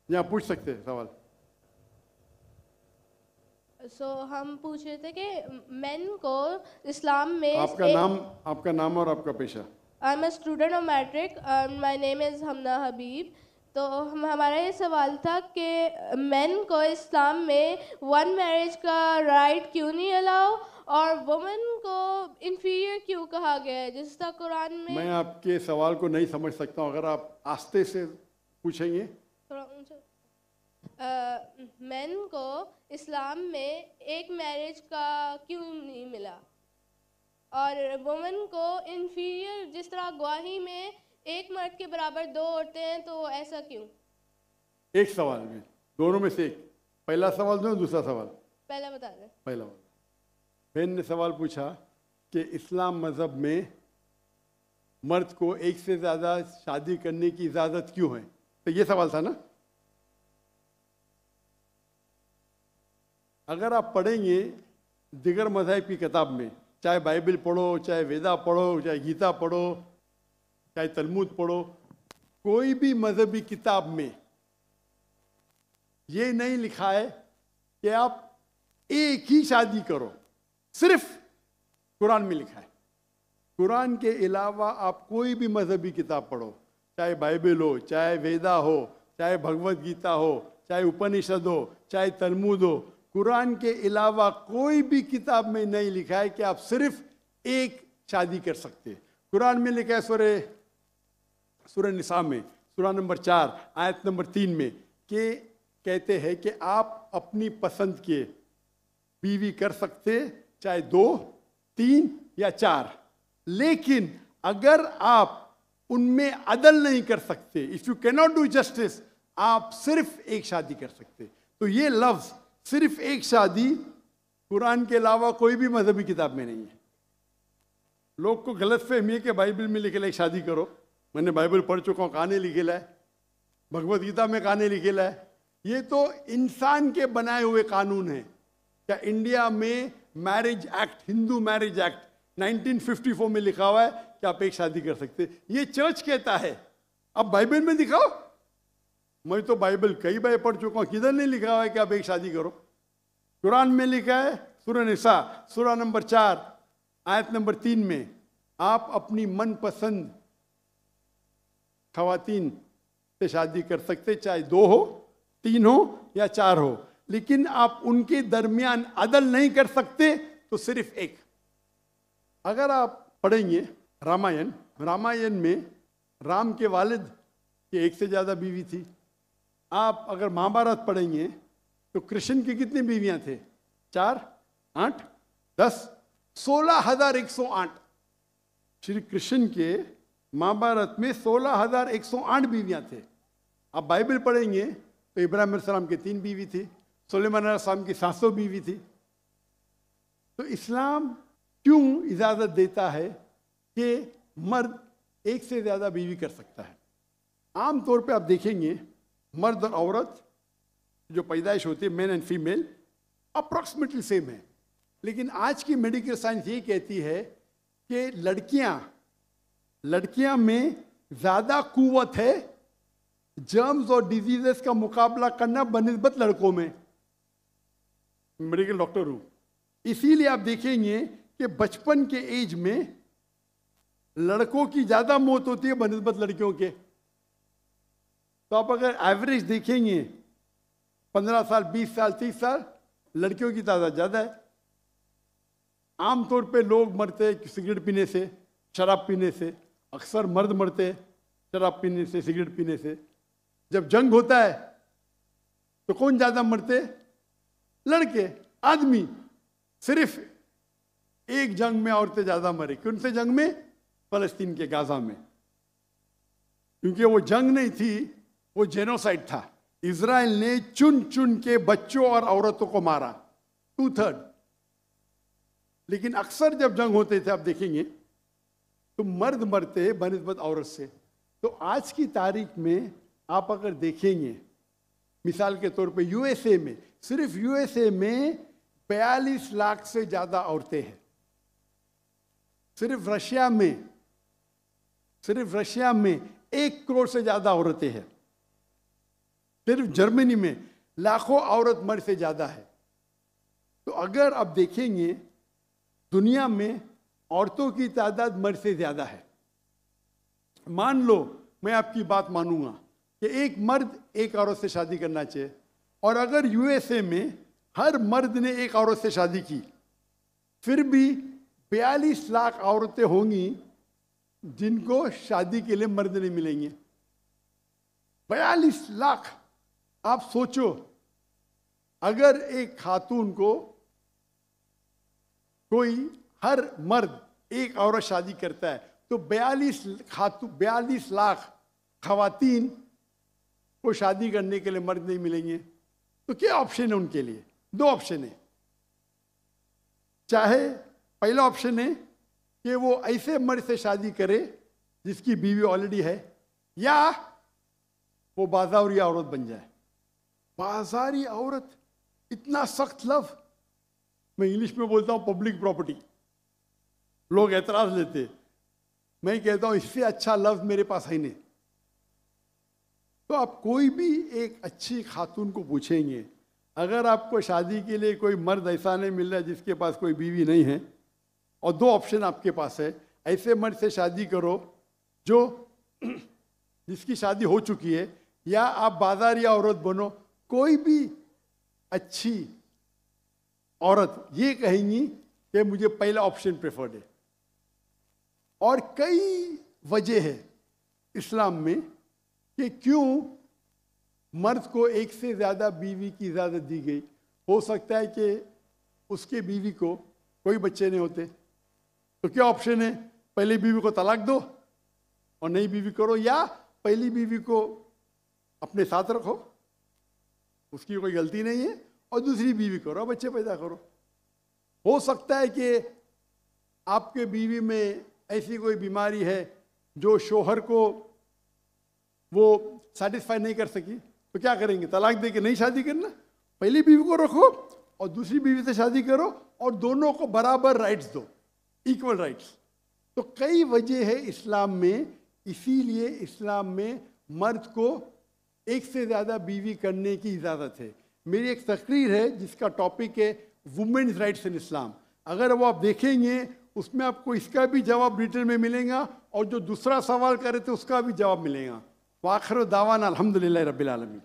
यहाँ पूछ सकते हैं सवाल। हम पूछ रहे थे कि मेन को इस्लाम में आपका नाम और आपका पेशा। I am a student of matric, my name is Hamna Habib. तो हमारा ये सवाल था कि मेन को इस्लाम में वन मैरिज का राइट क्यों नहीं अलाउ, और वुमेन को इन्फीरियर क्यों कहा गया है, जिस तरह कुरान में। मैं आपके सवाल को नहीं समझ सकता हूँ, अगर आप आस्ते से पूछेंगे। थोड़ा मेन को इस्लाम में एक मैरिज का क्यों नहीं मिला, और वुमेन को इन्फीरियर, जिस तरह गवाही में एक मर्द के बराबर दो औरतें हैं, तो ऐसा क्यों? एक सवाल में, दोनों में से एक। पहला सवाल दो, दूसरा सवाल। पहला बता दें। पहला सवाल, बहन ने सवाल पूछा कि इस्लाम मज़हब में मर्द को एक से ज़्यादा शादी करने की इजाज़त क्यों है, तो ये सवाल था ना। अगर आप पढ़ेंगे दिगर मज़हब की किताब में, चाहे बाइबल पढ़ो, चाहे वेदा पढ़ो, चाहे गीता पढ़ो, चाहे तलमूद पढ़ो, कोई भी मजहबी किताब में ये नहीं लिखा है कि आप एक ही शादी करो। सिर्फ कुरान में लिखा है। कुरान के अलावा आप कोई भी मजहबी किताब पढ़ो, चाहे बाइबल हो, चाहे वेदा हो, चाहे भगवत गीता हो, चाहे उपनिषद हो, चाहे तलमूद हो, कुरान के अलावा कोई भी किताब में नहीं लिखा है कि आप सिर्फ एक शादी कर सकते हैं। कुरान में लिखा है सूरह निसा में, सूरह नंबर 4 आयत नंबर 3 में, कि कहते हैं कि आप अपनी पसंद के बीवी कर सकते, चाहे 2, 3 या 4, लेकिन अगर आप उनमें अदल नहीं कर सकते, if you can not do justice, आप सिर्फ एक शादी कर सकते। तो ये लफ्ज सिर्फ एक शादी कुरान के अलावा कोई भी मजहबी किताब में नहीं है। लोग को गलत फहमी है कि बाइबल में लिखेला एक शादी करो। मैंने बाइबल पढ़ चुका हूँ, कहानी लिखेला है, भगवत गीता में कहानी लिखेला है। ये तो इंसान के बनाए हुए कानून है। क्या इंडिया में marriage act, Hindu marriage act 1954 में लिखा हुआ है कि आप एक शादी कर सकते, ये चर्च कहता है। अब बाइबल में दिखाओ। मैं तो बाइबल कई बार पढ़ चुका हूँ, किधर नहीं लिखा हुआ है कि आप एक शादी करो। कुरान में लिखा है सूरह निसा सूरह नंबर 4 आयत नंबर 3 में, आप अपनी मनपसंद खवातीन से शादी कर सकते, चाहे 2 हो, 3 हो या 4 हो, लेकिन आप उनके दरमियान अदल नहीं कर सकते, तो सिर्फ एक। अगर आप पढ़ेंगे रामायण में राम के वालिद की एक से ज्यादा बीवी थी। आप अगर महाभारत पढ़ेंगे तो कृष्ण की कितनी बीवियां थे? 4, 8, 10, 16,108। श्री कृष्ण के महाभारत में 16,108 बीवियां थे। आप बाइबल पढ़ेंगे तो इब्राहिम अलैहिस्सलाम की 3 बीवी थी, सुलेमान अलैहिस्सलाम की 700 बीवी थी। तो इस्लाम क्यों इजाजत देता है कि मर्द एक से ज्यादा बीवी कर सकता है? आमतौर पे आप देखेंगे मर्द और औरत जो पैदाइश होती है, main and female, approximately same है। लेकिन आज की मेडिकल साइंस ये कहती है कि लड़कियां में ज्यादा कुव्वत है जर्म्स और डिजीजेस का मुकाबला करना बनिस्बत लड़कों में। मेडिकल डॉक्टर हूं, इसीलिए आप देखेंगे कि बचपन के एज में लड़कों की ज्यादा मौत होती है बनिस्बत लड़कियों के। तो आप अगर एवरेज देखेंगे 15 साल, 20 साल, 30 साल, लड़कियों की तादाद ज्यादा है। आमतौर पे लोग मरते हैं सिगरेट पीने से, शराब पीने से। अक्सर मर्द मरते हैं शराब पीने से, सिगरेट पीने से। जब जंग होता है तो कौन ज्यादा मरते? लड़के, आदमी। सिर्फ एक जंग में औरतें ज्यादा मरी। कौन से जंग में? फलस्तीन के गाजा में। क्योंकि वो जंग नहीं थी, वो जेनोसाइड था। इजराइल ने चुन चुन के बच्चों और औरतों को मारा, 2/3। लेकिन अक्सर जब जंग होते थे, आप देखेंगे तो मर्द मरते हैं बनिस्बत औरत से। तो आज की तारीख में आप अगर देखेंगे, मिसाल के तौर पे यूएसए में, सिर्फ यूएसए में 42 लाख से ज्यादा औरतें हैं। सिर्फ रशिया में 1 करोड़ से ज्यादा औरतें हैं। सिर्फ जर्मनी में लाखों औरत मर्द से ज़्यादा है। तो अगर आप देखेंगे दुनिया में औरतों की तादाद मर्द से ज़्यादा है। मान लो मैं आपकी बात मानूंगा कि एक मर्द एक औरत से शादी करना चाहिए, और अगर यूएसए में हर मर्द ने एक औरत से शादी की, फिर भी 42 लाख औरतें होंगी जिनको शादी के लिए मर्द नहीं मिलेंगे। 42 लाख। आप सोचो, अगर एक खातून को कोई हर मर्द एक औरत शादी करता है तो 42 लाख खवातीन को शादी करने के लिए मर्द नहीं मिलेंगे। तो क्या ऑप्शन है उनके लिए? 2 ऑप्शन है। चाहे पहला ऑप्शन है कि वो ऐसे मर्द से शादी करे जिसकी बीवी ऑलरेडी है, या वो बाजारी औरत बन जाए। बाजारी औरत, इतना सख्त लव। मैं इंग्लिश में बोलता हूँ पब्लिक प्रॉपर्टी। लोग एतराज लेते, मैं कहता हूँ इससे अच्छा लव मेरे पास है नहीं। तो आप कोई भी एक अच्छी खातून को पूछेंगे, अगर आपको शादी के लिए कोई मर्द ऐसा नहीं मिल रहा है जिसके पास कोई बीवी नहीं है, और 2 ऑप्शन आपके पास है, ऐसे मर्द से शादी करो जो जिसकी शादी हो चुकी है, या आप बाजारी औरत बनो। कोई भी अच्छी औरत ये कहेंगी कि मुझे पहला ऑप्शन प्रेफर्ड है। और कई वजह है इस्लाम में कि क्यों मर्द को एक से ज़्यादा बीवी की इजाज़त दी गई। हो सकता है कि उसके बीवी को कोई बच्चे नहीं होते, तो क्या ऑप्शन है? पहली बीवी को तलाक दो और नई बीवी करो, या पहली बीवी को अपने साथ रखो, उसकी कोई गलती नहीं है, और दूसरी बीवी करो, बच्चे पैदा करो। हो सकता है कि आपके बीवी में ऐसी कोई बीमारी है जो शोहर को वो सेटिस्फाई नहीं कर सकी, तो क्या करेंगे? तलाक दे के नहीं शादी करना, पहली बीवी को रखो और दूसरी बीवी से शादी करो, और दोनों को बराबर राइट्स दो, इक्वल राइट्स। तो कई वजह है इस्लाम में, इसीलिए इस्लाम में मर्द को एक से ज़्यादा बीवी करने की इजाज़त है। मेरी एक तकरीर है जिसका टॉपिक है वुमेन्स राइट्स इन इस्लाम। अगर वो आप देखेंगे उसमें आपको इसका भी जवाब डिटेल में मिलेगा, और जो दूसरा सवाल करे थे उसका भी जवाब मिलेगा। वाखिर दावाना अल्हम्दुलिल्लाह रब्बिल आलमीन।